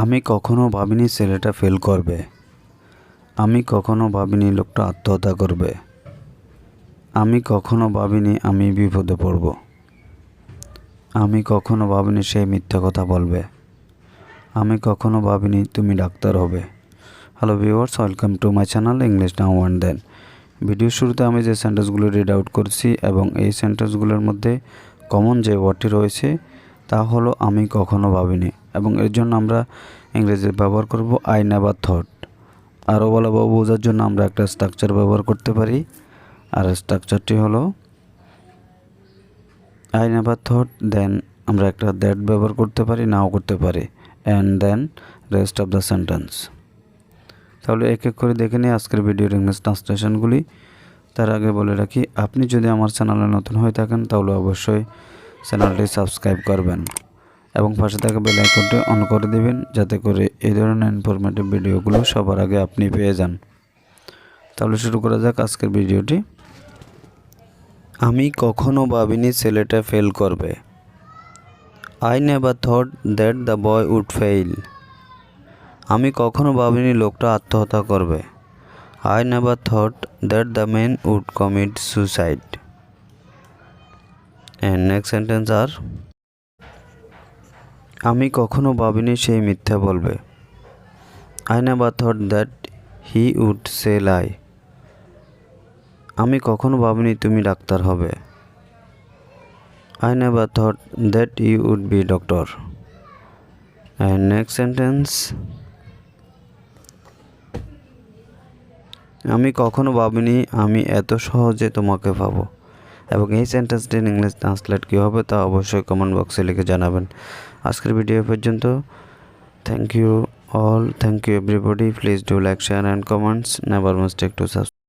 আমি কখনো ভাবিনি ছেলেটা ফেল করবে। আমি কখনো ভাবিনি লোকটা আত্মহত্যা করবে। আমি কখনো ভাবিনি আমি বিপদে পড়ব। আমি কখনো ভাবিনি সে মিথ্যা কথা বলবে। আমি কখনো ভাবিনি তুমি ডাক্তার হবে। Hello viewers, welcome to my channel English now and then. ভিডিওর শুরুতে আমি যে সেন্টেন্সগুলো রিড আউট করছি এবং এই সেন্টেন্সগুলোর মধ্যে কমন যে ওয়ার্ডটি রয়েছে তা হলো আমি কখনো ভাবিনি, এবং এর জন্য আমরা ইংরেজিতে ব্যবহার করব আই নেভার থট। আরও ভালোভাবে বোঝার জন্য আমরা একটা স্ট্রাকচার ব্যবহার করতে পারি, আর স্ট্রাকচারটি হলো আই নেভার থট, দেন আমরা একটা দ্যাট ব্যবহার করতে পারি, নাও করতে পারি, and then rest of the sentence. তাহলে এক এক করে দেখে নিই আজকের ভিডিওর ইংলিশ ট্রান্সলেশনগুলি। তার আগে বলে রাখি, আপনি যদি আমার চ্যানেলে নতুন হয়ে থাকেন তাহলে অবশ্যই চ্যানেলটি সাবস্ক্রাইব করবেন এবং পাশে থাকা বেল আইকনটি অন করে দেবেন, যাতে করে এই ধরনের ইনফরমেটিভ ভিডিওগুলো সবার আগে আপনি পেয়ে যান। তাহলে শুরু করা যাক আজকের ভিডিওটি। আমি কখনো ভাবিনি ছেলেটা ফেল করবে। I never thought that the boy would fail. আমি কখনো ভাবিনি লোকটা আত্মহত্যা করবে। I never thought that the man would commit suicide. And next sentence are আমি কখনো ভাবিনি সে মিথ্যা বলবে। I never thought that he would say lie. আমি কখনো ভাবিনি তুমি ডাক্তার হবে। I never thought that you would be doctor. And next sentence, আমি কখনো ভাবিনি আমি এত সহজে তোমাকে পাবো। এবং এই সেন্টেন্সটির ইংলিশ ট্রান্সলেট কী হবে তা অবশ্যই কমেন্ট বক্সে লিখে জানাবেন। আজকের ভিডিও পর্যন্ত। Thank you all, thank you everybody. Please do like, share and comments. Never mistake to subscribe.